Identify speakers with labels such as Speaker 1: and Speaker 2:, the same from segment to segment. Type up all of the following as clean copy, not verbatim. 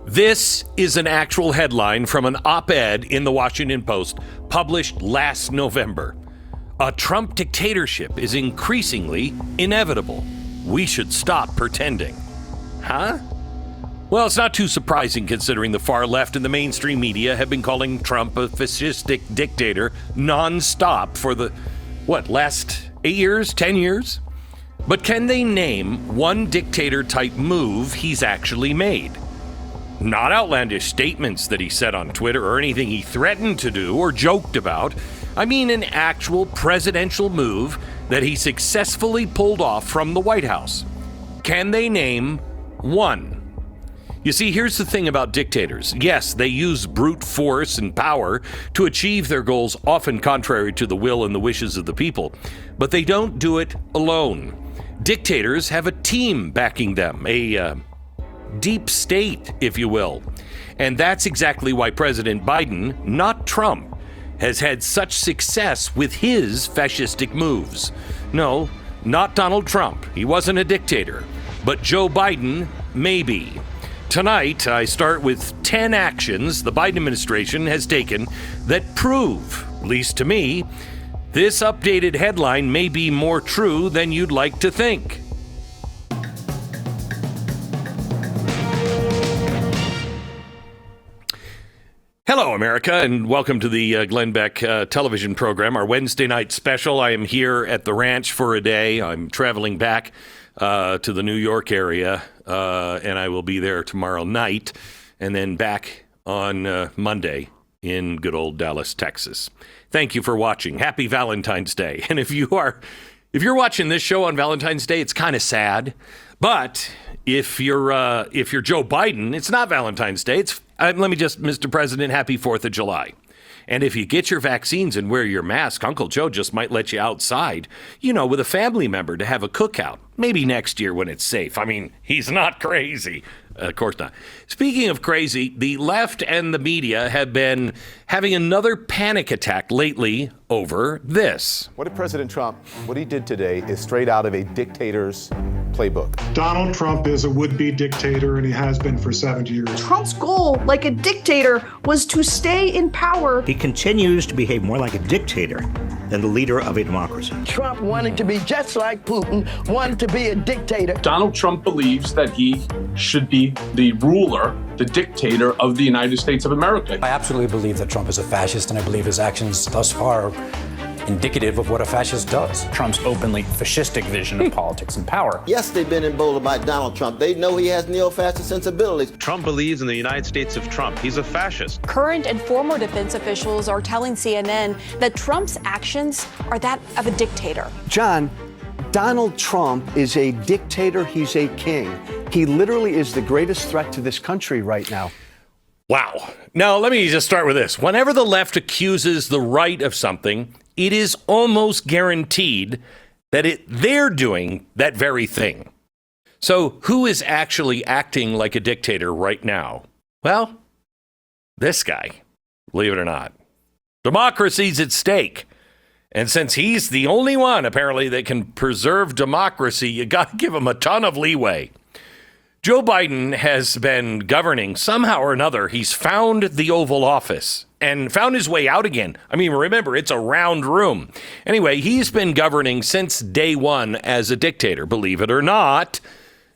Speaker 1: This is an actual headline from an op-ed in the Washington Post published last November. A Trump dictatorship is increasingly inevitable. We should stop pretending. Huh? Well, it's not too surprising considering the far left and the mainstream media have been calling Trump a fascistic dictator nonstop for the, last 8 years, 10 years? But can they name one dictator-type move he's actually made? Not outlandish statements that he said on Twitter or anything he threatened to do or joked about. I mean an actual presidential move that he successfully pulled off from the White House. Can they name one? You see, here's the thing about dictators. Yes, they use brute force and power to achieve their goals, often contrary to the will and the wishes of the people. But they don't do it alone. Dictators have a team backing them, a deep state, if you will. And that's exactly why President Biden, not Trump, has had such success with his fascistic moves. No, not Donald Trump. He wasn't a dictator. But Joe Biden, maybe. Tonight, I start with 10 actions the Biden administration has taken that prove, at least to me, this updated headline may be more true than you'd like to think. Hello, America, and welcome to the Glenn Beck television program, our Wednesday night special. I am here at the ranch for a day. I'm traveling back to the New York area, and I will be there tomorrow night, and then back on Monday in good old Dallas, Texas. Thank you for watching. Happy Valentine's Day. And if you're watching this show on Valentine's Day, it's kind of sad. But if you're Joe Biden, it's not Valentine's Day. It's Mr. President, happy 4th of July. And if you get your vaccines and wear your mask, Uncle Joe just might let you outside, with a family member to have a cookout. Maybe next year when it's safe. I mean, he's not crazy. Of course not. Speaking of crazy, the left and the media have been having another panic attack lately over this.
Speaker 2: What he did today is straight out of a dictator's playbook.
Speaker 3: Donald Trump is a would-be dictator, and he has been for 7 years.
Speaker 4: Trump's goal, like a dictator, was to stay in power.
Speaker 5: He continues to behave more like a dictator than the leader of a democracy.
Speaker 6: Trump wanted to be just like Putin, wanted to be a dictator.
Speaker 7: Donald Trump believes that he should be the ruler, the dictator of the United States of America.
Speaker 8: I absolutely believe that Trump is a fascist, and I believe his actions thus far are indicative of what a fascist does.
Speaker 9: Trump's openly fascistic vision of politics and power.
Speaker 10: Yes, they've been emboldened by Donald Trump. They know he has neo-fascist sensibilities.
Speaker 11: Trump believes in the United States of Trump. He's a fascist.
Speaker 12: Current and former defense officials are telling CNN that Trump's actions are that of a dictator.
Speaker 13: John, Donald Trump is a dictator. He's a king. He literally is the greatest threat to this country right now.
Speaker 1: Wow. Now, let me just start with this. Whenever the left accuses the right of something, it is almost guaranteed that they're doing that very thing. So who is actually acting like a dictator right now? Well, this guy, believe it or not. Democracy's at stake. And since he's the only one, apparently, that can preserve democracy, you got to give him a ton of leeway. Joe Biden has been governing somehow or another. He's found the Oval Office and found his way out again. I mean, remember, it's a round room. Anyway, he's been governing since day one as a dictator, believe it or not.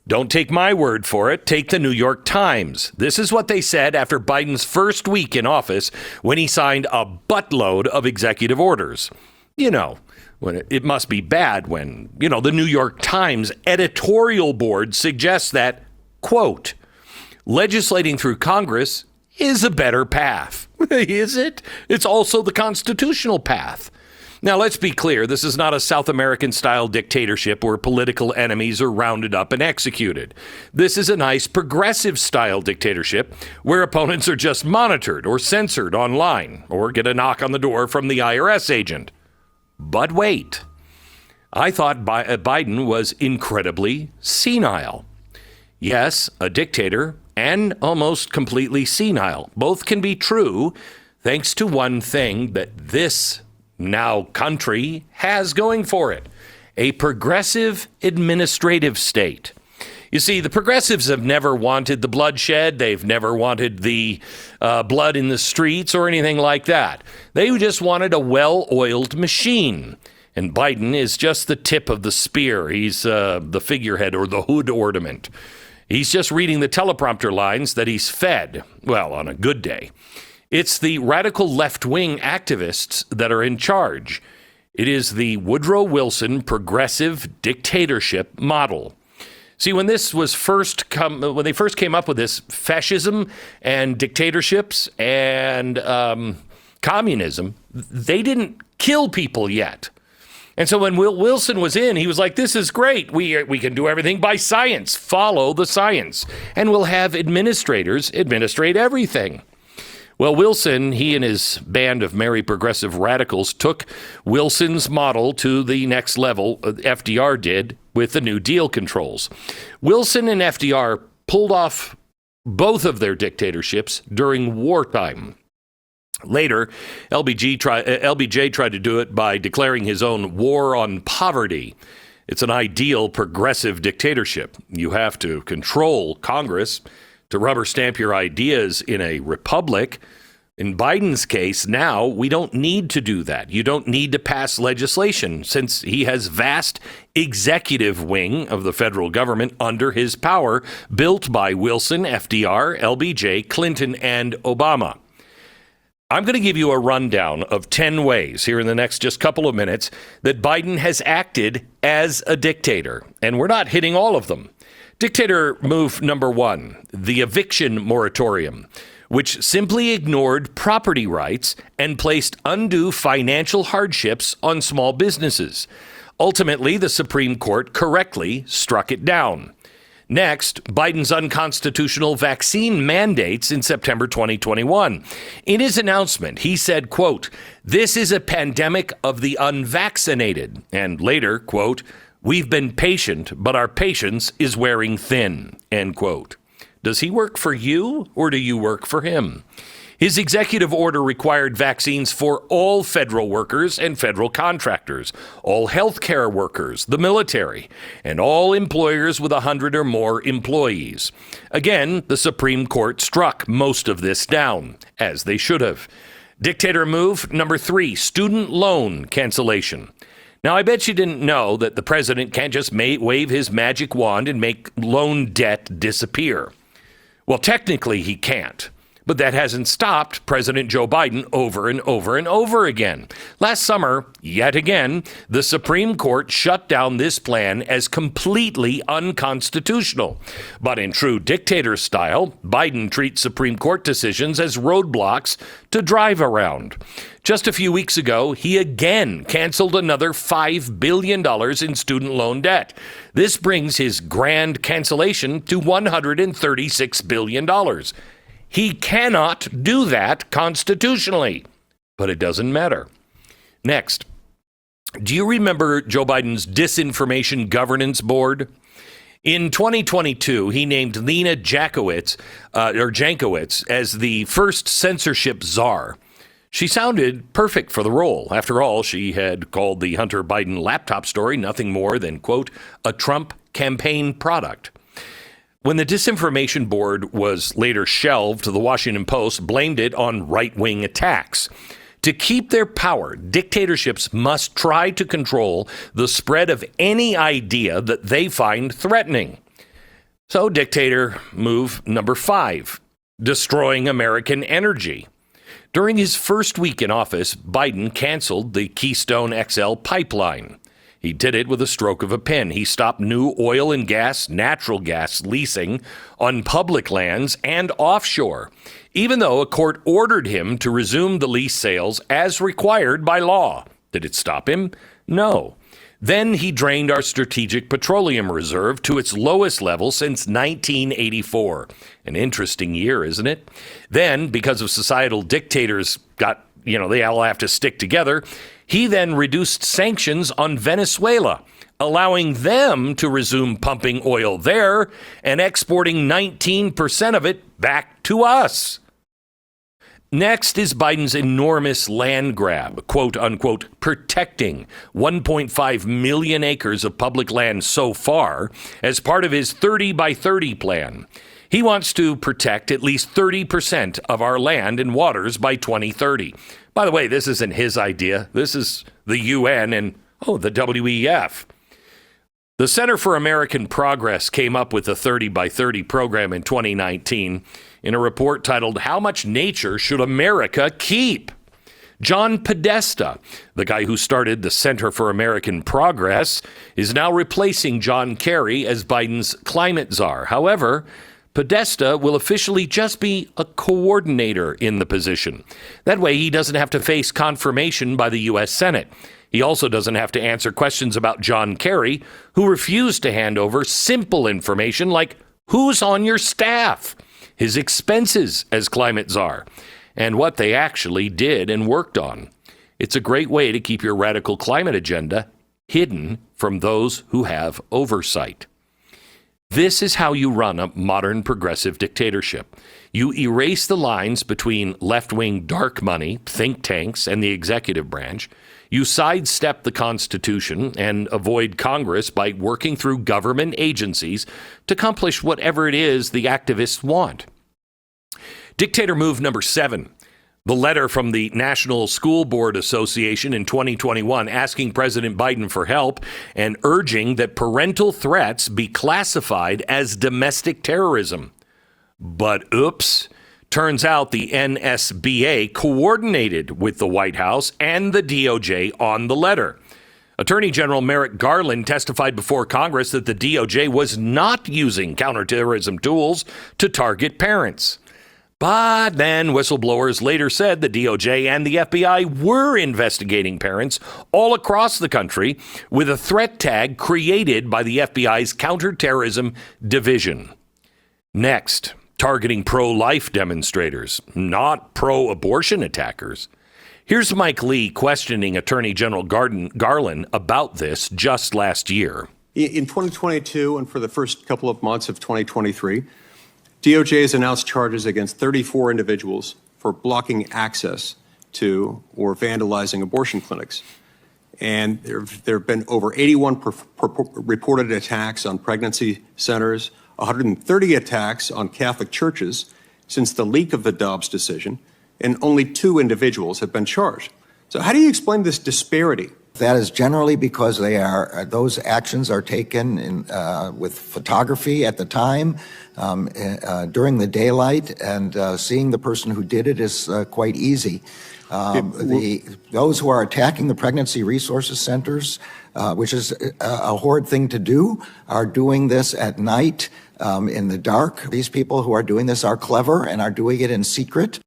Speaker 1: Don't take my word for it. Take the New York Times. This is what they said after Biden's first week in office when he signed a buttload of executive orders. When it must be bad when, the New York Times editorial board suggests that, quote, legislating through Congress is a better path. Is it? It's also the constitutional path. Now, let's be clear. This is not a South American-style dictatorship where political enemies are rounded up and executed. This is a nice progressive-style dictatorship where opponents are just monitored or censored online or get a knock on the door from the IRS agent. But wait, I thought Biden was incredibly senile. Yes, a dictator and almost completely senile. Both can be true thanks to one thing that this now country has going for it: a progressive administrative state. You see, the progressives have never wanted the bloodshed. They've never wanted the blood in the streets or anything like that. They just wanted a well-oiled machine. And Biden is just the tip of the spear. He's the figurehead or the hood ornament. He's just reading the teleprompter lines that he's fed, well, on a good day. It's the radical left-wing activists that are in charge. It is the Woodrow Wilson progressive dictatorship model. See, when they first came up with this, fascism and dictatorships and communism, they didn't kill people yet. And so when Wilson was in, he was like, this is great. We can do everything by science. Follow the science. And we'll have administrators administrate everything. Well, Wilson, he and his band of merry progressive radicals took Wilson's model to the next level. FDR did with the New Deal controls. Wilson and FDR pulled off both of their dictatorships during wartime. Later, LBJ tried to do it by declaring his own war on poverty. It's an ideal progressive dictatorship. You have to control Congress to rubber stamp your ideas in a republic. In Biden's case, now we don't need to do that. You don't need to pass legislation since he has vast executive wing of the federal government under his power, built by Wilson, FDR, LBJ, Clinton, and Obama. I'm going to give you a rundown of 10 ways here in the next just couple of minutes that Biden has acted as a dictator, and we're not hitting all of them. Dictator move number 1, the eviction moratorium, which simply ignored property rights and placed undue financial hardships on small businesses. Ultimately, the Supreme Court correctly struck it down. Next, Biden's unconstitutional vaccine mandates in September 2021. In his announcement, he said, quote, "This is a pandemic of the unvaccinated." And later, quote, "We've been patient, but our patience is wearing thin," end quote. Does he work for you or do you work for him? His executive order required vaccines for all federal workers and federal contractors, all healthcare workers, the military, and all employers with 100 or more employees. Again, the Supreme Court struck most of this down, as they should have. Dictator move number 3, student loan cancellation. Now, I bet you didn't know that the president can't just wave his magic wand and make loan debt disappear. Well, technically he can't. But that hasn't stopped President Joe Biden over and over and over again. Last summer, yet again, the Supreme Court shut down this plan as completely unconstitutional. But in true dictator style, Biden treats Supreme Court decisions as roadblocks to drive around. Just a few weeks ago, he again canceled another $5 billion in student loan debt. This brings his grand cancellation to $136 billion. He cannot do that constitutionally, but it doesn't matter. Next, do you remember Joe Biden's Disinformation Governance Board? In 2022, he named Lena Jankowicz as the first censorship czar. She sounded perfect for the role. After all, she had called the Hunter Biden laptop story nothing more than, quote, a Trump campaign product. When the Disinformation Board was later shelved, the Washington Post blamed it on right-wing attacks. To keep their power, dictatorships must try to control the spread of any idea that they find threatening. So, dictator move number 5, destroying American energy. During his first week in office, Biden canceled the Keystone XL pipeline. He did it with a stroke of a pen. He stopped new oil and gas, natural gas leasing on public lands and offshore, even though a court ordered him to resume the lease sales as required by law. Did it stop him? No. Then he drained our strategic petroleum reserve to its lowest level since 1984. An interesting year, isn't it? Then, because of societal dictators they all have to stick together, he then reduced sanctions on Venezuela, allowing them to resume pumping oil there and exporting 19% of it back to us. Next is Biden's enormous land grab, quote unquote, protecting 1.5 million acres of public land so far as part of his 30 by 30 plan. He wants to protect at least 30% of our land and waters by 2030. By the way, this isn't his idea. This is the UN and, the WEF. The Center for American Progress came up with the 30 by 30 program in 2019 in a report titled, How Much Nature Should America Keep? John Podesta, the guy who started the Center for American Progress, is now replacing John Kerry as Biden's climate czar. However, Podesta will officially just be a coordinator in the position. That way, he doesn't have to face confirmation by the U.S. Senate. He also doesn't have to answer questions about John Kerry, who refused to hand over simple information like who's on your staff, his expenses as climate czar, and what they actually did and worked on. It's a great way to keep your radical climate agenda hidden from those who have oversight. This is how you run a modern progressive dictatorship. You erase the lines between left-wing dark money, think tanks, and the executive branch. You sidestep the Constitution and avoid Congress by working through government agencies to accomplish whatever it is the activists want. Dictator move number 7. The letter from the National School Board Association in 2021 asking President Biden for help and urging that parental threats be classified as domestic terrorism. But oops, turns out the NSBA coordinated with the White House and the DOJ on the letter. Attorney General Merrick Garland testified before Congress that the DOJ was not using counterterrorism tools to target parents. But then whistleblowers later said the DOJ and the FBI were investigating parents all across the country with a threat tag created by the FBI's counterterrorism division. Next, targeting pro-life demonstrators, not pro-abortion attackers. Here's Mike Lee questioning Attorney General Garland about this just last year.
Speaker 14: In 2022 and for the first couple of months of 2023, DOJ has announced charges against 34 individuals for blocking access to or vandalizing abortion clinics. And there have been over 81 reported attacks on pregnancy centers, 130 attacks on Catholic churches since the leak of the Dobbs decision, and only 2 individuals have been charged. So how do you explain this disparity?
Speaker 15: That is generally because those actions are taken with photography at the time, during the daylight, and seeing the person who did it is quite easy. Those who are attacking the pregnancy resources centers, which is a horrid thing to do, are doing this at night in the dark. These people who are doing this are clever and are doing it in secret.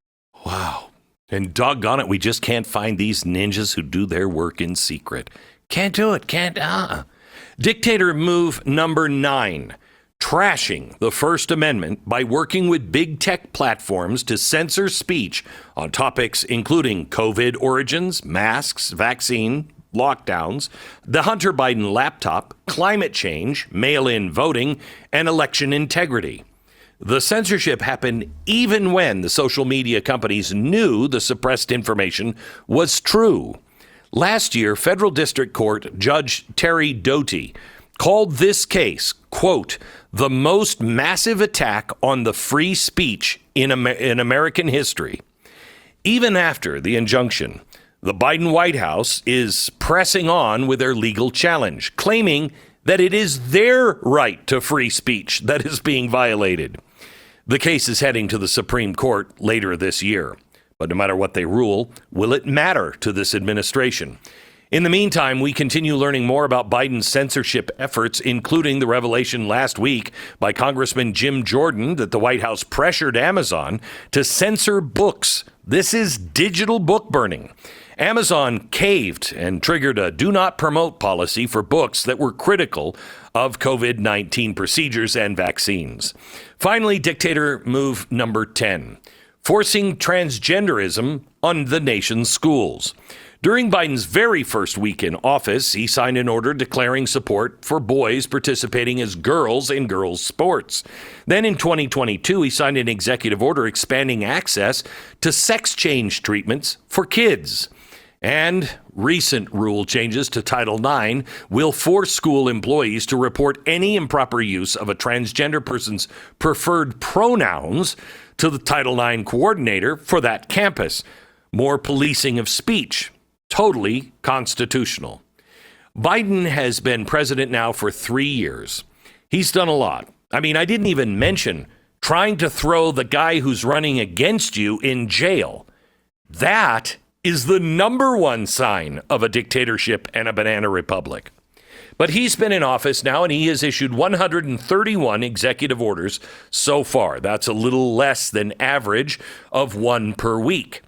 Speaker 1: Wow. And doggone it, we just can't find these ninjas who do their work in secret. Can't do it. Dictator move number 9. Trashing the First Amendment by working with big tech platforms to censor speech on topics including COVID origins, masks, vaccine, lockdowns, the Hunter Biden laptop, climate change, mail-in voting, and election integrity. The censorship happened even when the social media companies knew the suppressed information was true. Last year, federal district court Judge Terry Doughty called this case, quote, the most massive attack on the free speech in American history. Even after the injunction, the Biden White House is pressing on with their legal challenge, claiming that it is their right to free speech that is being violated. The case is heading to the Supreme Court later this year. But no matter what they rule, will it matter to this administration? In the meantime, we continue learning more about Biden's censorship efforts, including the revelation last week by Congressman Jim Jordan that the White House pressured Amazon to censor books. This is digital book burning. Amazon caved and triggered a do not promote policy for books that were critical of COVID-19 procedures and vaccines. Finally, dictator move number 10, forcing transgenderism on the nation's schools. During Biden's very first week in office, he signed an order declaring support for boys participating as girls in girls' sports. Then in 2022, he signed an executive order expanding access to sex change treatments for kids. And recent rule changes to Title IX will force school employees to report any improper use of a transgender person's preferred pronouns to the Title IX coordinator for that campus. More policing of speech. Totally constitutional. Biden has been president now for 3 years. He's done a lot. I mean, I didn't even mention trying to throw the guy who's running against you in jail. That is the number one sign of a dictatorship and a banana republic. But he's been in office now, and he has issued 131 executive orders so far. That's a little less than average of one per week.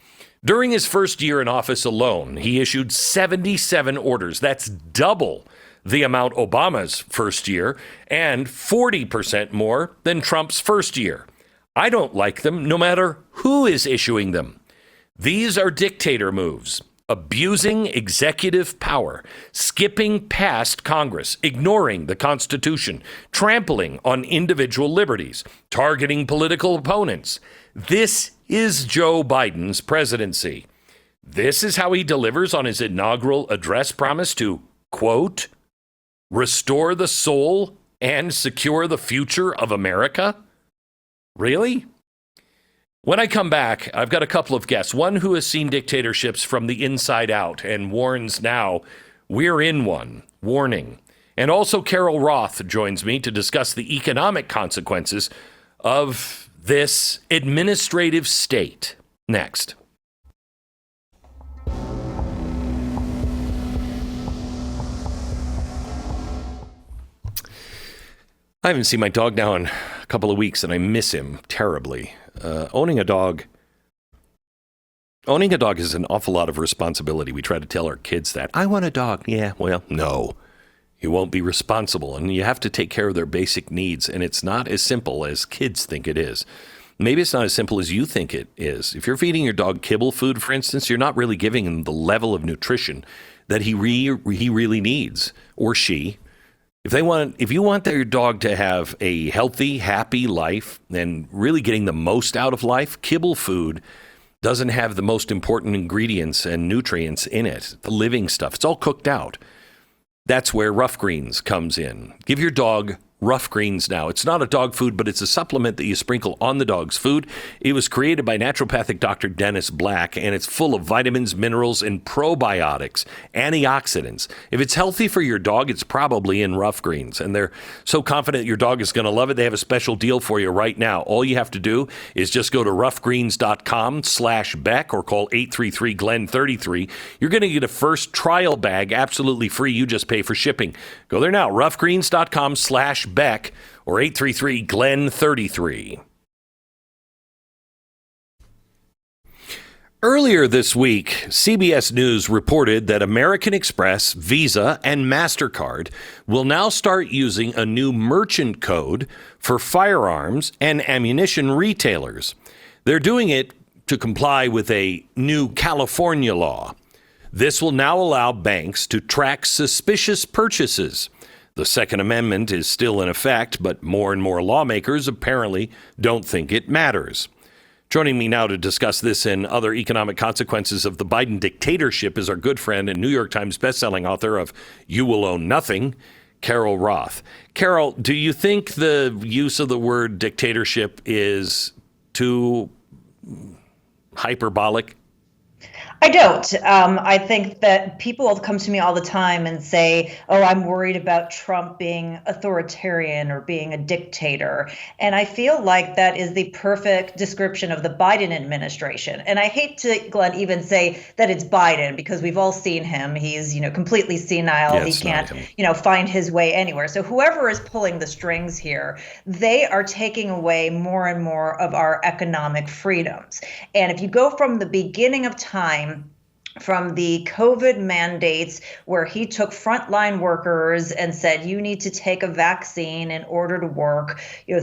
Speaker 1: During his first year in office alone, he issued 77 orders. That's double the amount Obama's first year and 40% more than Trump's first year. I don't like them, no matter who is issuing them. These are dictator moves, abusing executive power, skipping past Congress, ignoring the Constitution, trampling on individual liberties, targeting political opponents. This is Joe Biden's presidency. This is how he delivers on his inaugural address promise to, quote, restore the soul and secure the future of America? Really? When I come back, I've got a couple of guests. One who has seen dictatorships from the inside out and warns now we're in one. Warning. And also Carol Roth joins me to discuss the economic consequences of this administrative state. Next. I haven't seen my dog now in a couple of weeks, and I miss him terribly. Owning a dog is an awful lot of responsibility. We try to tell our kids that. I want a dog. Yeah, well, no. You won't be responsible, and you have to take care of their basic needs, and it's not as simple as kids think it is. Maybe it's not as simple as you think it is. If you're feeding your dog kibble food, for instance, you're not really giving him the level of nutrition that he really needs, or she. If you want your dog to have a healthy, happy life and really getting the most out of life, kibble food doesn't have the most important ingredients and nutrients in it, the living stuff. It's all cooked out. That's where Rough Greens comes in. Give your dog Rough Greens now. It's not a dog food, but it's a supplement that you sprinkle on the dog's food. It was created by naturopathic Dr. Dennis Black, and it's full of vitamins, minerals, and probiotics, antioxidants. If it's healthy for your dog, it's probably in Rough Greens, and they're so confident your dog is going to love it. They have a special deal for you right now. All you have to do is just go to roughgreens.com/Beck or call 833-GLEN33. You're going to get a first trial bag absolutely free. You just pay for shipping. Go there now, roughgreens.com/Beck or 833-GLEN33. Earlier this week, CBS News reported that American Express, Visa, and MasterCard will now start using a new merchant code for firearms and ammunition retailers. They're doing it to comply with a new California law. This will now allow banks to track suspicious purchases. The Second Amendment is still in effect, but more and more lawmakers apparently don't think it matters. Joining me now to discuss this and other economic consequences of the Biden dictatorship is our good friend and New York Times bestselling author of You Will Own Nothing, Carol Roth. Carol, do you think the use of the word dictatorship is too hyperbolic?
Speaker 16: I don't. I think that people will come to me all the time and say, oh, I'm worried about Trump being authoritarian or being a dictator. And I feel like that is the perfect description of the Biden administration. And I hate to, Glenn, even say that it's Biden because we've all seen him. He's, completely senile.
Speaker 1: Yeah,
Speaker 16: he can't, find his way anywhere. So whoever is pulling the strings here, they are taking away more and more of our economic freedoms. And if you go from the beginning of time, from the COVID mandates, where he took frontline workers and said, you need to take a vaccine in order to work,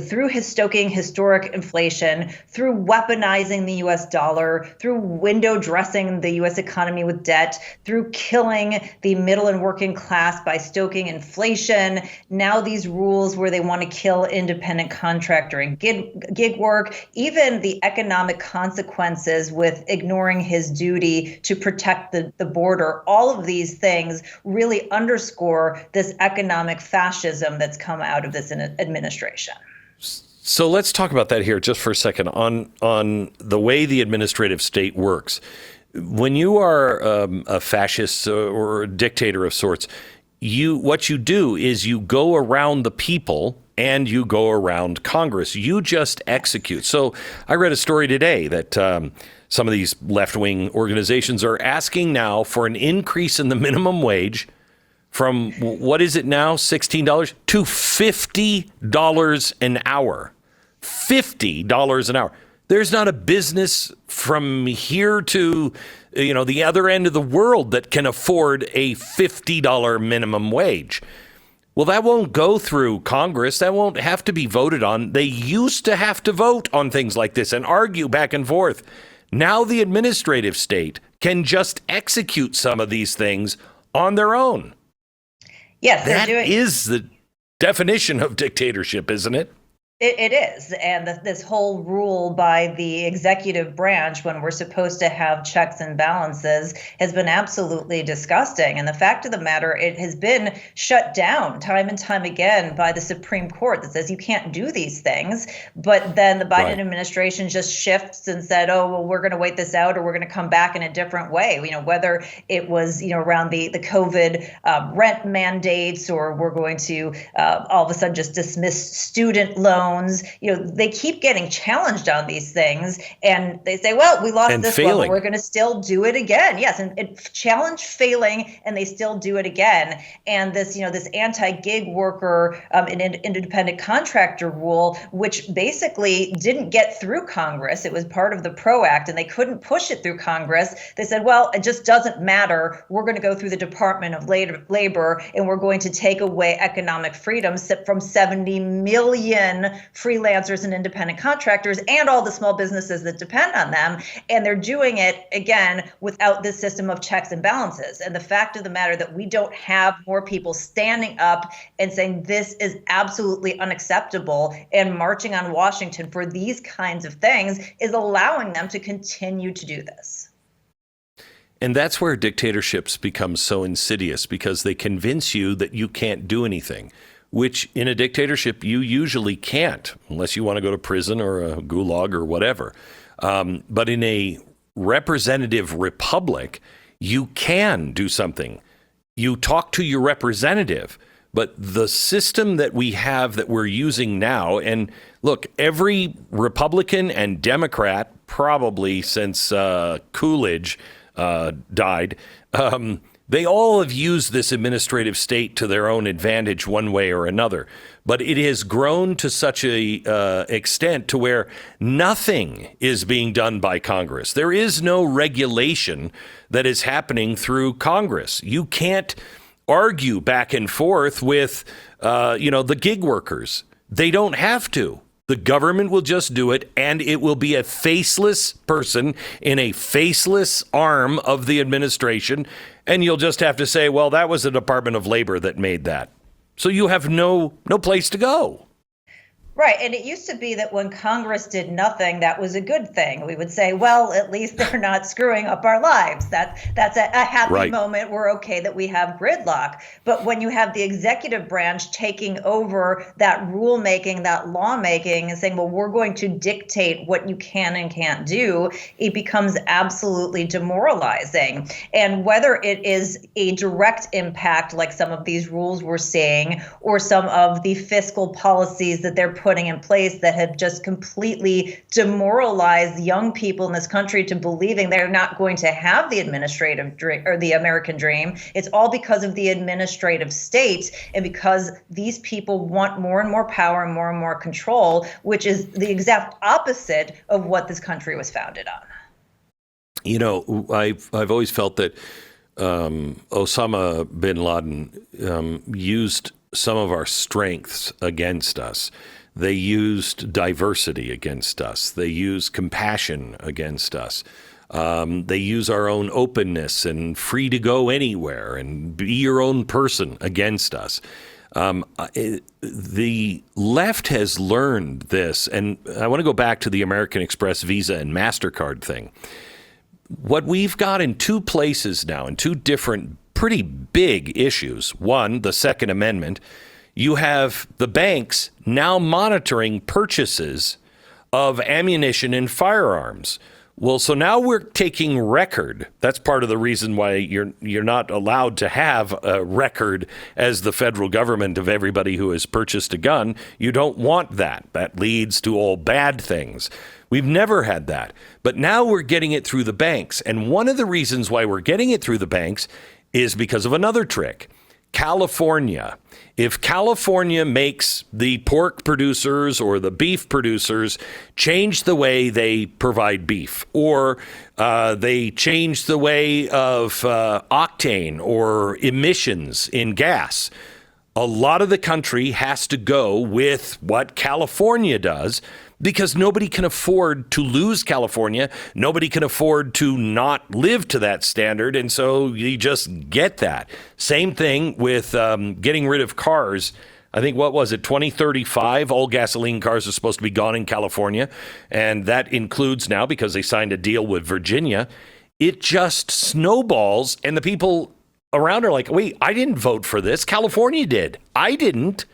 Speaker 16: through his stoking historic inflation, through weaponizing the US dollar, through window dressing the US economy with debt, through killing the middle and working class by stoking inflation. Now these rules where they want to kill independent contractor and gig work, even the economic consequences with ignoring his duty to protect the border. All of these things really underscore this economic fascism that's come out of this administration.
Speaker 1: So let's talk about that here just for a second on the way the administrative state works. When you are a fascist or a dictator of sorts, what you do is you go around the people and you go around Congress. You just execute. So I read a story today that some of these left-wing organizations are asking now for an increase in the minimum wage from, what is it now, $16 to $50 an hour. $50 an hour. There's not a business from here to, the other end of the world that can afford a $50 minimum wage. Well, that won't go through Congress. That won't have to be voted on. They used to have to vote on things like this and argue back and forth. Now the administrative state can just execute some of these things on their own.
Speaker 16: Yes,
Speaker 1: that is the definition of dictatorship, isn't it?
Speaker 16: It is. And this whole rule by the executive branch, when we're supposed to have checks and balances, has been absolutely disgusting. And the fact of the matter, it has been shut down time and time again by the Supreme Court that says you can't do these things. But then the Biden administration just shifts and said, oh, well, we're going to wait this out, or we're going to come back in a different way. Whether it was, around the COVID rent mandates, or we're going to all of a sudden just dismiss student loans. They keep getting challenged on these things, and they say, well, we lost this one, but we're going to still do it again. Yes, and challenge failing, and they still do it again. And this, this anti-gig worker and independent contractor rule, which basically didn't get through Congress. It was part of the PRO Act, and they couldn't push it through Congress. They said, well, it just doesn't matter. We're going to go through the Department of Labor, and we're going to take away economic freedoms from 70 million freelancers and independent contractors and all the small businesses that depend on them. And they're doing it, again, without this system of checks and balances. And the fact of the matter that we don't have more people standing up and saying this is absolutely unacceptable and marching on Washington for these kinds of things is allowing them to continue to do this.
Speaker 1: And that's where dictatorships become so insidious, because they convince you that you can't do anything, which in a dictatorship you usually can't, unless you want to go to prison or a gulag or whatever. But in a representative republic, you can do something. You talk to your representative. But the system that we have, that we're using now, and look, every Republican and Democrat, probably since Coolidge died, they all have used this administrative state to their own advantage one way or another. But it has grown to such a extent to where nothing is being done by Congress. There is no regulation that is happening through Congress. You can't argue back and forth with, the gig workers. They don't have to. The government will just do it, and it will be a faceless person in a faceless arm of the administration. And you'll just have to say, well, that was the Department of Labor that made that. So you have no place to go.
Speaker 16: Right. And it used to be that when Congress did nothing, that was a good thing. We would say, well, at least they're not screwing up our lives. That's a happy moment. We're okay that we have gridlock. But when you have the executive branch taking over that rulemaking, that lawmaking, and saying, well, we're going to dictate what you can and can't do, it becomes absolutely demoralizing. And whether it is a direct impact, like some of these rules we're seeing, or some of the fiscal policies that they're putting in place that have just completely demoralized young people in this country to believing they're not going to have the administrative dream or the American dream. It's all because of the administrative state, and because these people want more and more power and more control, which is the exact opposite of what this country was founded on.
Speaker 1: You know, I've always felt that Osama bin Laden used some of our strengths against us. They used diversity against us. They used compassion against us. They use our own openness and free to go anywhere and be your own person against us. The left has learned this, and I want to go back to the American Express, Visa, and MasterCard thing. What we've got in two places now, in two different pretty big issues. One, the Second Amendment. You have the banks now monitoring purchases of ammunition and firearms. Well, so now we're taking record. That's part of the reason why you're not allowed to have a record as the federal government of everybody who has purchased a gun. You don't want that. That leads to all bad things. We've never had that. But now we're getting it through the banks. And one of the reasons why we're getting it through the banks is because of another trick. California. If California makes the pork producers or the beef producers change the way they provide beef, or they change the way of octane or emissions in gas, a lot of the country has to go with what California does, because nobody can afford to lose California. Nobody can afford to not live to that standard. And so you just get that. Same thing with getting rid of cars. I think, what was it, 2035, all gasoline cars are supposed to be gone in California. And that includes now, because they signed a deal with Virginia, it just snowballs. And the people around are like, wait, I didn't vote for this. California did. I didn't.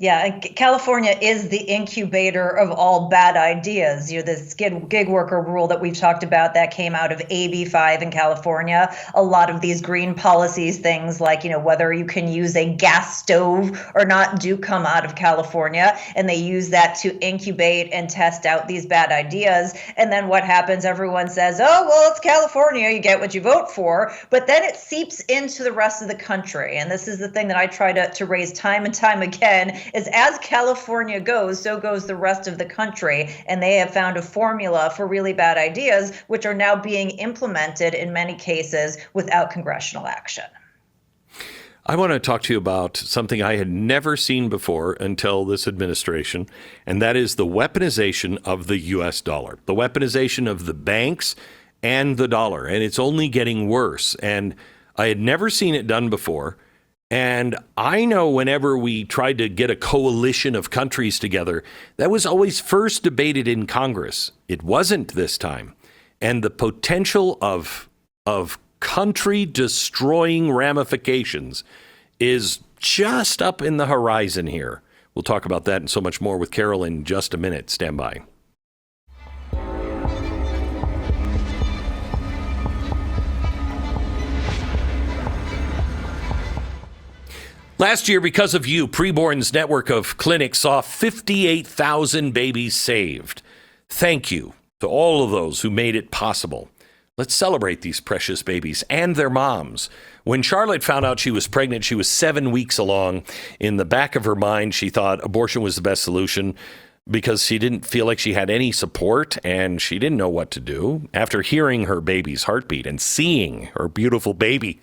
Speaker 16: Yeah, and California is the incubator of all bad ideas. You know, this gig worker rule that we've talked about that came out of AB 5 in California. A lot of these green policies, things like, you know, whether you can use a gas stove or not, do come out of California. And they use that to incubate and test out these bad ideas. And then what happens? Everyone says, oh, well, it's California. You get what you vote for. But then it seeps into the rest of the country. And this is the thing that I try to raise time and time again, is as California goes, so goes the rest of the country. And they have found a formula for really bad ideas, which are now being implemented in many cases without congressional action.
Speaker 1: I want to talk to you about something I had never seen before until this administration, and that is the weaponization of the U.S. dollar, the weaponization of the banks and the dollar. And it's only getting worse. And I had never seen it done before. And I know whenever we tried to get a coalition of countries together, that was always first debated in Congress. It wasn't this time. And the potential of country-destroying ramifications is just up in the horizon here. We'll talk about that and so much more with Carol in just a minute. Stand by. Last year, because of you, Preborn's network of clinics saw 58,000 babies saved. Thank you to all of those who made it possible. Let's celebrate these precious babies and their moms. When Charlotte found out she was pregnant, she was 7 weeks along. In the back of her mind, she thought abortion was the best solution because she didn't feel like she had any support and she didn't know what to do. After hearing her baby's heartbeat and seeing her beautiful baby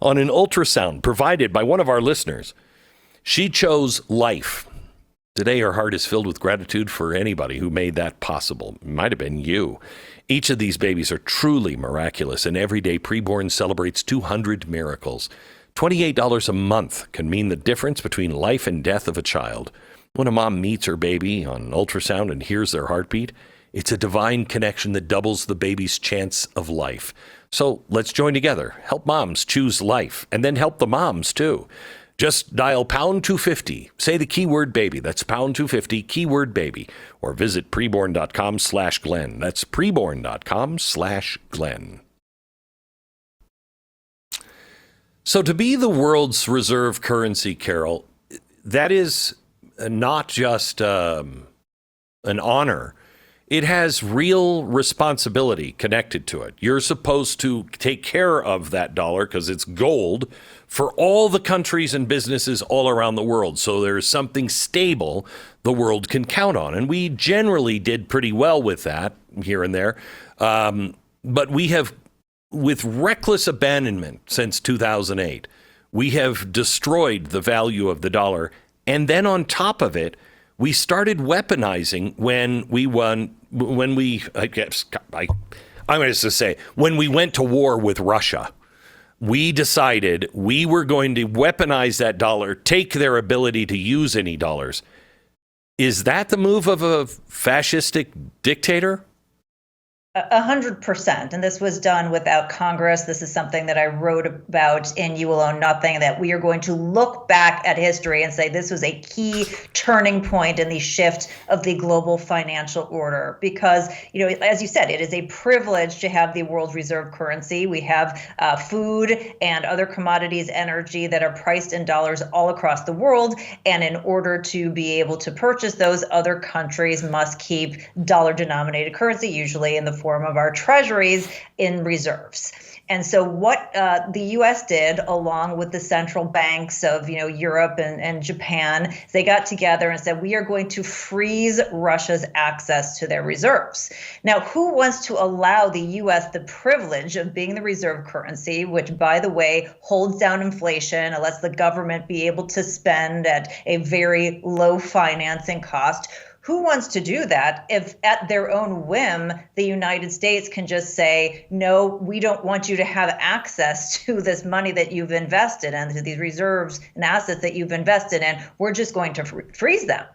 Speaker 1: on an ultrasound provided by one of our listeners, she chose life. Today, her heart is filled with gratitude for anybody who made that possible. It might have been you. Each of these babies are truly miraculous, and every day Preborn celebrates 200 miracles. $28 a month can mean the difference between life and death of a child. When a mom meets her baby on an ultrasound and hears their heartbeat, it's a divine connection that doubles the baby's chance of life. So let's join together. Help moms choose life, and then help the moms too. Just dial pound 250. Say the keyword baby. That's pound 250, keyword baby. Or visit preborn.com/Glenn. That's preborn.com/Glenn. So to be the world's reserve currency, Carol, that is not just an honor. It has real responsibility connected to it. You're supposed to take care of that dollar because it's gold for all the countries and businesses all around the world. So there's something stable the world can count on. And we generally did pretty well with that here and there. But we have, with reckless abandonment since 2008, we have destroyed the value of the dollar. And then on top of it, we started weaponizing when we went to war with Russia. We decided we were going to weaponize that dollar, take their ability to use any dollars. Is that the move of a fascistic dictator?
Speaker 16: 100%. And this was done without Congress. This is something that I wrote about in You Will Own Nothing, that we are going to look back at history and say this was a key turning point in the shift of the global financial order. Because, as you said, it is a privilege to have the world reserve currency. We have food and other commodities, energy that are priced in dollars all across the world. And in order to be able to purchase those, other countries must keep dollar-denominated currency, usually in the form of our treasuries, in reserves. And so what the U.S. did, along with the central banks of Europe and Japan, they got together and said, we are going to freeze Russia's access to their reserves. Now, who wants to allow the U.S. the privilege of being the reserve currency, which, by the way, holds down inflation and lets the government be able to spend at a very low financing cost? Who wants to do that if at their own whim, the United States can just say, no, we don't want you to have access to this money that you've invested in, to these reserves and assets that you've invested in. We're just going to freeze them.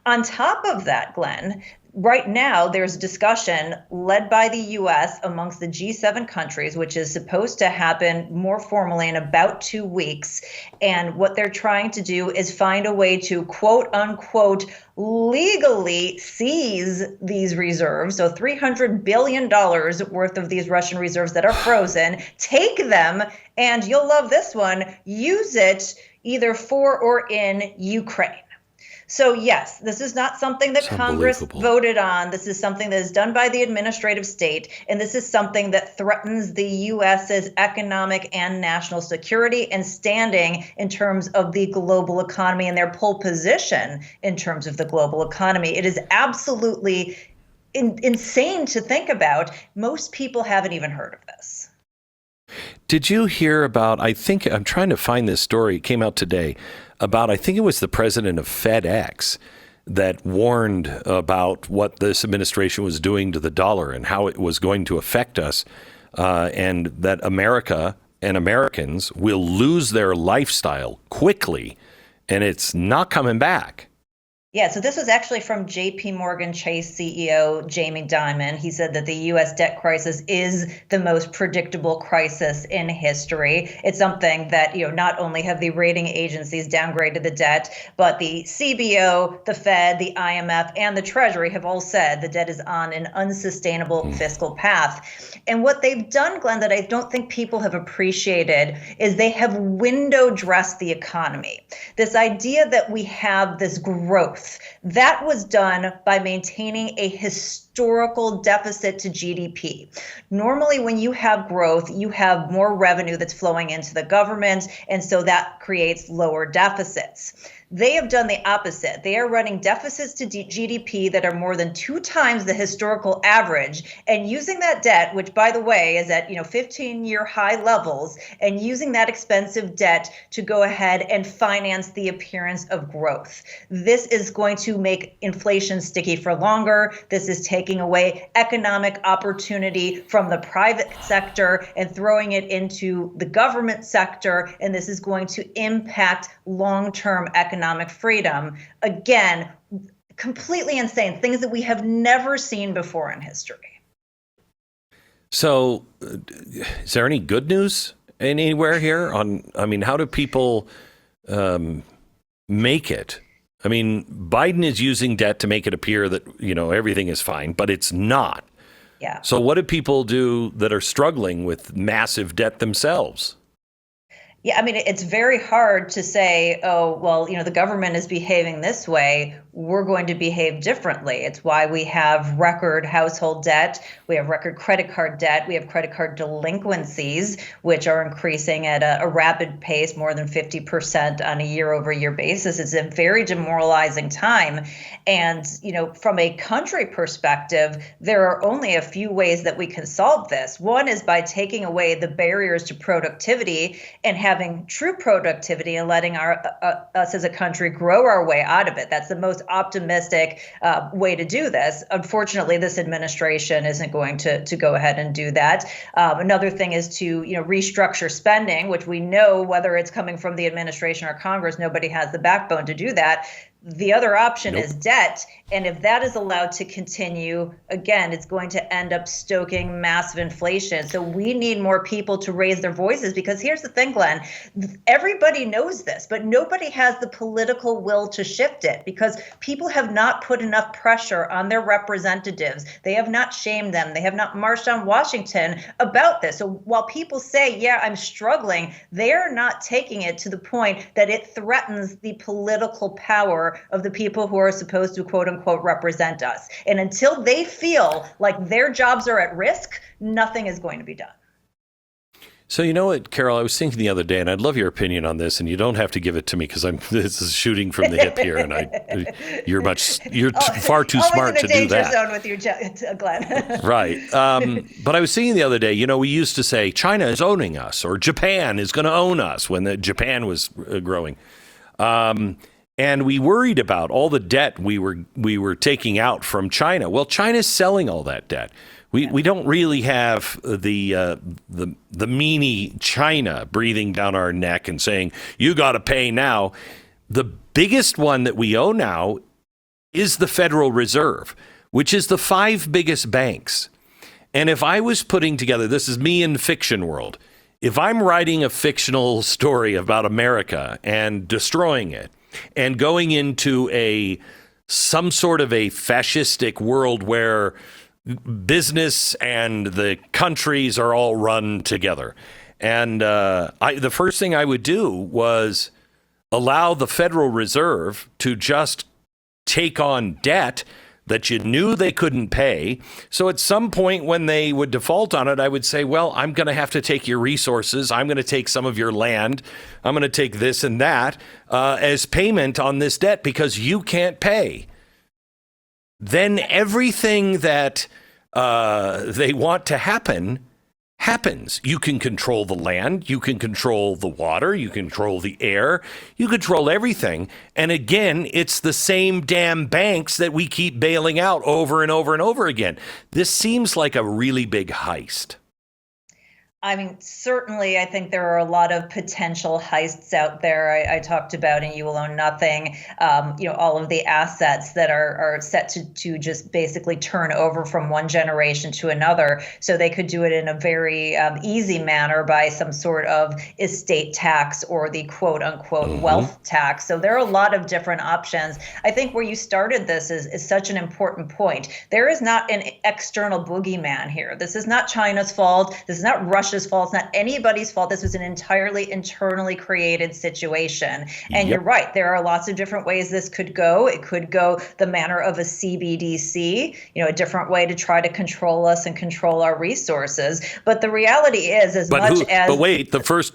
Speaker 16: On top of that, Glenn, right now, there's discussion led by the U.S. amongst the G7 countries, which is supposed to happen more formally in about 2 weeks. And what they're trying to do is find a way to, quote unquote, legally seize these reserves. So $300 billion worth of these Russian reserves that are frozen, take them, and you'll love this one, use it either for or in Ukraine. So yes, this is not something that Congress voted on. This is something that is done by the administrative state. And this is something that threatens the U.S.'s economic and national security and standing in terms of the global economy and their pole position in terms of the global economy. It is absolutely insane to think about. Most people haven't even heard of this.
Speaker 1: Did you hear about, I'm trying to find this story, it came out today, about, I think it was the president of FedEx that warned about what this administration was doing to the dollar and how it was going to affect us, and that America and Americans will lose their lifestyle quickly, and it's not coming back.
Speaker 16: Yeah, so this was actually from JP Morgan Chase CEO Jamie Dimon. He said that the U.S. debt crisis is the most predictable crisis in history. It's something that, not only have the rating agencies downgraded the debt, but the CBO, the Fed, the IMF, and the Treasury have all said the debt is on an unsustainable fiscal path. And what they've done, Glenn, that I don't think people have appreciated is they have window dressed the economy. This idea that we have this growth, that was done by maintaining a historical deficit to GDP. Normally, when you have growth, you have more revenue that's flowing into the government, and so that creates lower deficits. They have done the opposite. They are running deficits to GDP that are more than 2 times the historical average, and using that debt, which, by the way, is at 15-year high levels, and using that expensive debt to go ahead and finance the appearance of growth. This is going to make inflation sticky for longer. This is taking away economic opportunity from the private sector and throwing it into the government sector, and this is going to impact long-term economic freedom. Again, completely insane, things that we have never seen before in history.
Speaker 1: So, is there any good news anywhere here on, how do people make it? Biden is using debt to make it appear that, everything is fine, but it's not.
Speaker 16: Yeah.
Speaker 1: So what do people do that are struggling with massive debt themselves?
Speaker 16: Yeah, it's very hard to say, oh, well, the government is behaving this way we're going to behave differently. It's why we have record household debt, we have record credit card debt, we have credit card delinquencies, which are increasing at a rapid pace, more than 50% on a year-over-year basis. It's a very demoralizing time. And, from a country perspective, there are only a few ways that we can solve this. One is by taking away the barriers to productivity and having true productivity and letting us as a country grow our way out of it. That's the most optimistic way to do this. Unfortunately, this administration isn't going to go ahead and do that. Another thing is to restructure spending, which we know, whether it's coming from the administration or Congress, nobody has the backbone to do that. The other option is debt. And if that is allowed to continue, again, it's going to end up stoking massive inflation. So we need more people to raise their voices, because here's the thing, Glenn, everybody knows this, but nobody has the political will to shift it, because people have not put enough pressure on their representatives. They have not shamed them. They have not marched on Washington about this. So while people say, yeah, I'm struggling, they're not taking it to the point that it threatens the political power of the people who are supposed to, quote unquote, represent us. And until they feel like their jobs are at risk, nothing is going to be done.
Speaker 1: So you know what, Carol, I was thinking the other day, and I'd love your opinion on this, and you don't have to give it to me because this is shooting from the hip here, and you're far too smart to do that.
Speaker 16: Zone with you, Glenn.
Speaker 1: Right. But I was thinking the other day, we used to say China is owning us, or Japan is going to own us when Japan was growing. And we worried about all the debt we were taking out from China. Well, China's selling all that debt. We don't really have the meanie China breathing down our neck and saying, you got to pay now. The biggest one that we owe now is the Federal Reserve, which is the 5 biggest banks. And if I was putting together, this is me in the fiction world, if I'm writing a fictional story about America and destroying it, and going into some sort of a fascistic world where business and the countries are all run together. And the first thing I would do was allow the Federal Reserve to just take on debt that you knew they couldn't pay. So at some point when they would default on it, I would say, well, I'm going to have to take your resources. I'm going to take some of your land. I'm going to take this and that as payment on this debt because you can't pay. Then everything that they want to happen happens. You can control the land, you can control the water, you control the air, you control everything. And again, it's the same damn banks that we keep bailing out over and over and over again. This seems like a really big heist.
Speaker 16: I mean, certainly, I think there are a lot of potential heists out there. I talked about in You Will Own Nothing, all of the assets that are set to just basically turn over from one generation to another. So they could do it in a very easy manner by some sort of estate tax or the quote unquote wealth tax. So there are a lot of different options. I think where you started this is such an important point. There is not an external boogeyman here. This is not China's fault. This is not Russia's fault. It's not anybody's fault. This was an entirely internally created situation. And you're right. There are lots of different ways this could go. It could go the manner of a CBDC, a different way to try to control us and control our resources. But the reality is, But
Speaker 1: wait, the first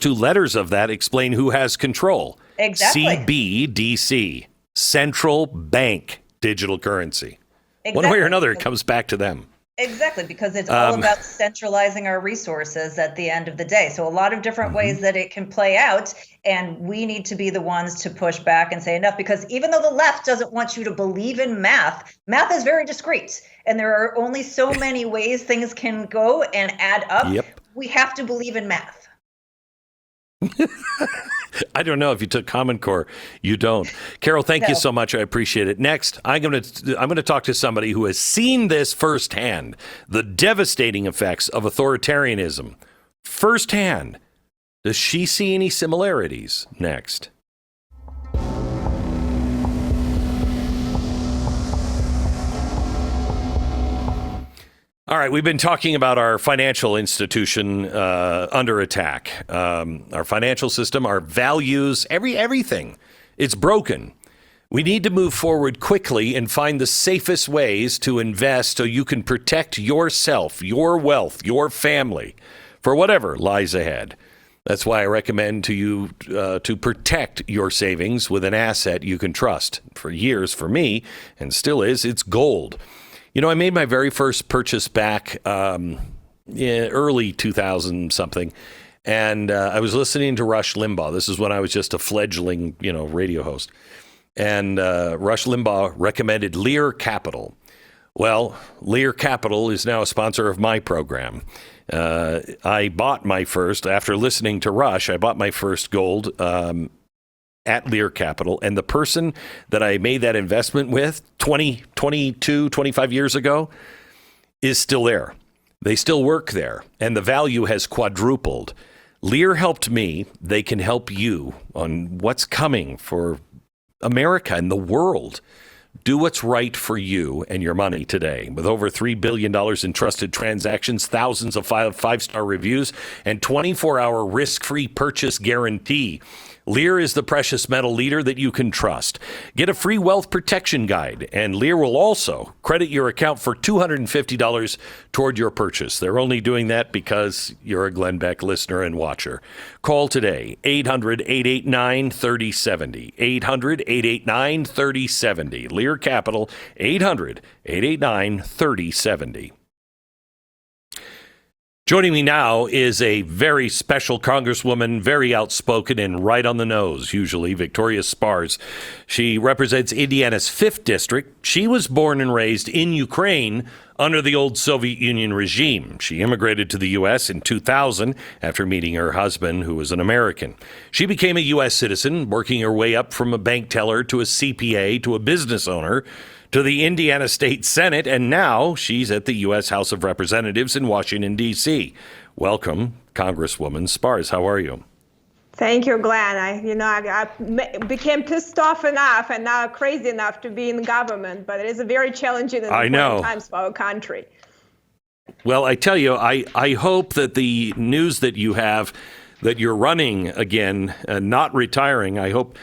Speaker 1: two letters of that explain who has control.
Speaker 16: Exactly.
Speaker 1: CBDC, Central Bank Digital Currency.
Speaker 16: Exactly.
Speaker 1: One way or another, it comes back to them.
Speaker 16: Exactly, because it's all about centralizing our resources at the end of the day. So a lot of different ways that it can play out, and we need to be the ones to push back and say enough, because even though the left doesn't want you to believe in math is very discrete, and there are only so many ways things can go and add up. We have to believe in math.
Speaker 1: I don't know if you took Common Core. You don't. Carol, thank you so much. I appreciate it. Next, I'm going to talk to somebody who has seen this firsthand, the devastating effects of authoritarianism firsthand. Does she see any similarities? Next. All right, we've been talking about our financial institution under attack. Our financial system, our values, everything. It's broken. We need to move forward quickly and find the safest ways to invest so you can protect yourself, your wealth, your family for whatever lies ahead. That's why I recommend to you to protect your savings with an asset you can trust. For years, for me, and still is, it's gold. You know, I made my very first purchase back in early 2000 something, and I was listening to Rush Limbaugh. This is when I was just a fledgling, radio host. And Rush Limbaugh recommended Lear Capital. Well, Lear Capital is now a sponsor of my program. I bought my first, after listening to Rush, I bought my first gold at Lear Capital. And the person that I made that investment with 25 years ago is still there. They still work there. And the value has quadrupled. Lear helped me. They can help you on what's coming for America and the world. Do what's right for you and your money today. With over $3 billion in trusted transactions, thousands of five-star reviews, and 24-hour risk-free purchase guarantee, Lear is the precious metal leader that you can trust. Get a free wealth protection guide, and Lear will also credit your account for $250 toward your purchase. They're only doing that because you're a Glenn Beck listener and watcher. Call today, 800-889-3070. 800-889-3070. Lear Capital, 800-889-3070. Joining me now is a very special Congresswoman, very outspoken and right on the nose, usually, Victoria Spartz. She represents Indiana's 5th District. She was born and raised in Ukraine under the old Soviet Union regime. She immigrated to the U.S. in 2000 after meeting her husband, who was an American. She became a U.S. citizen, working her way up from a bank teller to a CPA to a business owner, to the Indiana State Senate, and now she's at the U.S. House of Representatives in Washington, D.C. Welcome, Congresswoman Spartz. How are you?
Speaker 17: Thank you, Glenn. I became pissed off enough and now crazy enough to be in government, but it is a very challenging and important times for our country.
Speaker 1: Well, I tell you, I hope that the news that you have, that you're running again, not retiring, I hope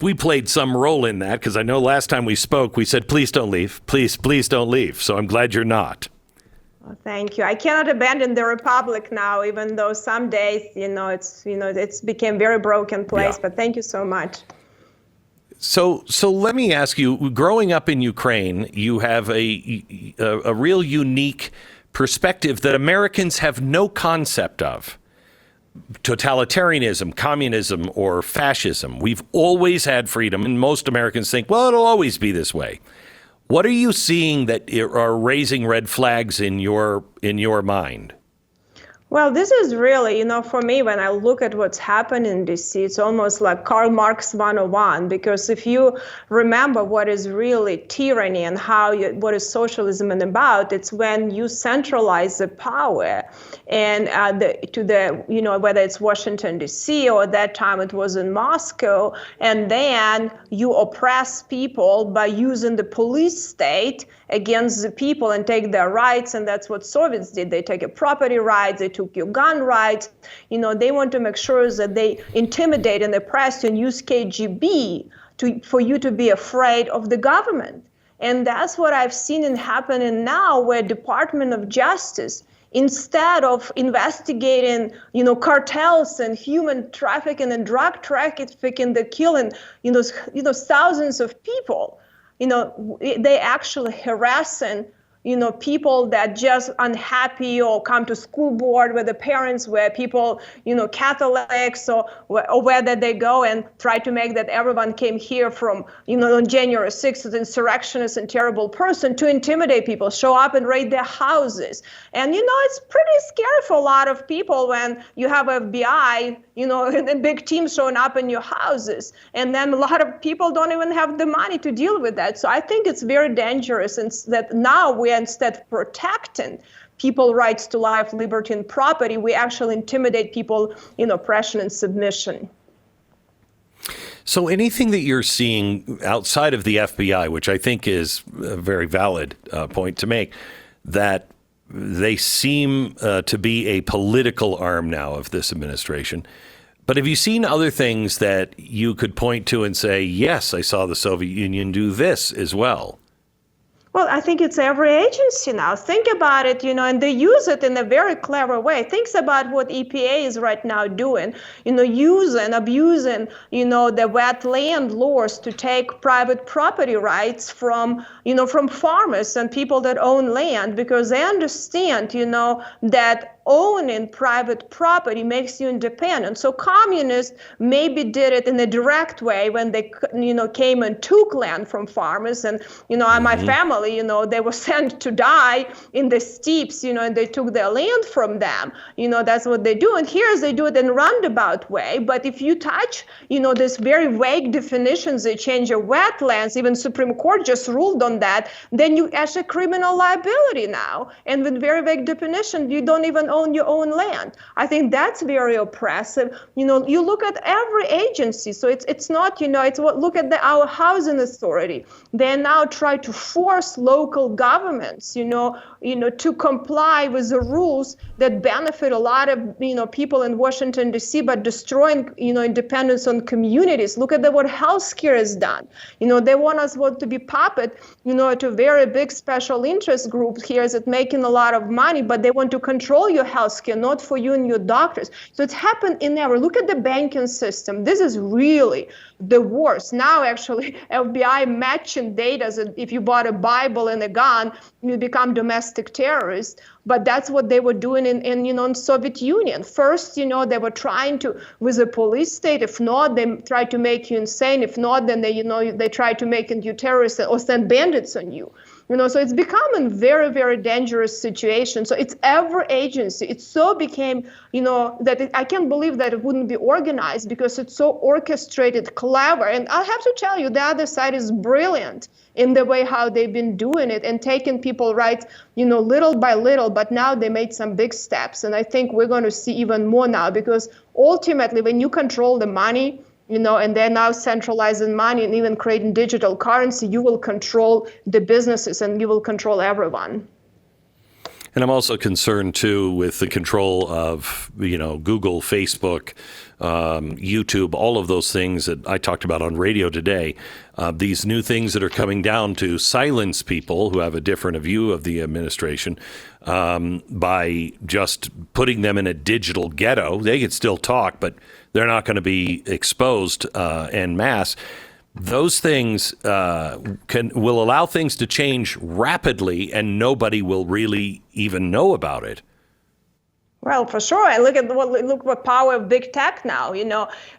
Speaker 1: we played some role in that, because I know last time we spoke, we said, please don't leave. Please don't leave. So I'm glad you're not.
Speaker 17: Well, thank you. I cannot abandon the Republic now, even though some days, it's became very broken place. Yeah. But thank you so much.
Speaker 1: So let me ask you, growing up in Ukraine, you have a real unique perspective that Americans have no concept of. Totalitarianism, communism, or fascism. We've always had freedom, and most Americans think, well, it'll always be this way. What are you seeing that are raising red flags in your mind?
Speaker 17: Well, this is really, for me, when I look at what's happened in D.C., it's almost like Karl Marx 101, because if you remember what is really tyranny and what is socialism about, it's when you centralize the power and whether it's Washington, D.C., or at that time it was in Moscow, and then you oppress people by using the police state against the people and take their rights, and that's what Soviets did. They take your property rights, they took your gun rights. They want to make sure that they intimidate and oppress you and use KGB for you to be afraid of the government. And that's what I've seen happening now, where Department of Justice, instead of investigating, cartels and human trafficking and drug trafficking that killing, thousands of people, they actually harassing, people that just unhappy or come to school board with the parents, where people, Catholics or whether they go and try to make that everyone came here from, on January 6th, an insurrectionist and terrible person, to intimidate people, show up and raid their houses. And, it's pretty scary for a lot of people when you have FBI, and a big team showing up in your houses. And then a lot of people don't even have the money to deal with that. So I think it's very dangerous, and that now we are, instead of protecting people's rights to life, liberty, and property, we actually intimidate people in oppression and submission.
Speaker 1: So anything that you're seeing outside of the FBI, which I think is a very valid point to make, that they seem to be a political arm now of this administration, But have you seen other things that you could point to and say, yes, I saw the Soviet Union do this as well?
Speaker 17: Well, I think it's every agency now. Think about it, and they use it in a very clever way. Think about what EPA is right now doing, using, abusing, the wetland laws to take private property rights from farmers and people that own land, because they understand, that owning private property makes you independent. So communists maybe did it in a direct way when they, came and took land from farmers. And, my family, they were sent to die in the steppes, and they took their land from them. That's what they do. And here they do it in a roundabout way. But if you touch, this very vague definitions, they change your wetlands, even Supreme Court just ruled on that, then you actually criminal liability now. And with very vague definition, you don't even own your own land. I think that's very oppressive. You look at every agency. So it's not, it's what, look at our housing authority. They now try to force local governments, to comply with the rules that benefit a lot of, people in Washington, D.C., but destroying, independence on communities. Look at what healthcare has done. They want us to be puppet, to very big special interest groups here that making a lot of money, but they want to control your healthcare, not for you and your doctors. So it's happened in every. Look at the banking system. This is really the worst. Now, actually, FBI matching data that if you bought a Bible and a gun, you become domestic terrorist. But that's what they were doing in Soviet Union. First, they were trying to, with a police state. If not, they try to make you insane. If not, then they try to make you terrorist or send bandits on you. So it's become a very, very dangerous situation. So it's every agency. It so became, that I can't believe that it wouldn't be organized because it's so orchestrated, clever. And I have to tell you, the other side is brilliant in the way how they've been doing it and taking people rights, little by little. But now they made some big steps. And I think we're going to see even more now, because ultimately when you control the money, and they're now centralizing money and even creating digital currency, you will control the businesses and you will control everyone.
Speaker 1: And I'm also concerned, too, with the control of, Google, Facebook, YouTube, all of those things that I talked about on radio today. These new things that are coming down to silence people who have a different view of the administration by just putting them in a digital ghetto. They can still talk, but they're not going to be exposed en masse. Those things will allow things to change rapidly, and nobody will really even know about it.
Speaker 17: Well, for sure. And look what power of big tech now.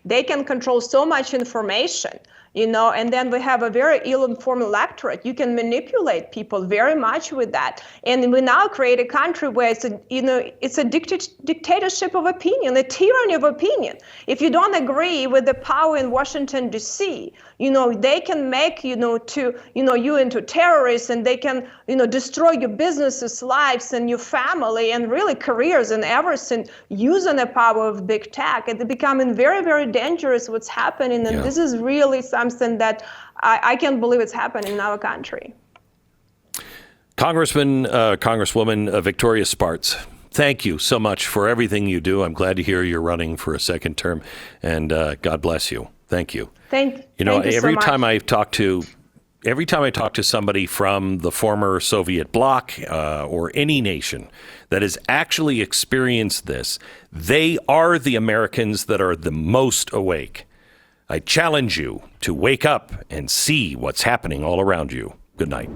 Speaker 17: They can control so much information. And then we have a very ill-informed electorate. You can manipulate people very much with that. And we now create a country where it's a dictatorship of opinion, a tyranny of opinion. If you don't agree with the power in Washington, D.C., they can make, you into terrorists, and they can, destroy your businesses, lives, and your family, and really careers and everything using the power of big tech. It's becoming very, very dangerous what's happening. And This is really something that I can't believe it's happening in our country.
Speaker 1: Congresswoman Victoria Spartz, thank you so much for everything you do. I'm glad to hear you're running for a second term, and God bless you. Thank you.
Speaker 17: Thank you so much.
Speaker 1: Every time I talk to somebody from the former Soviet bloc or any nation that has actually experienced this, they are the Americans that are the most awake. I challenge you to wake up and see what's happening all around you. Good night.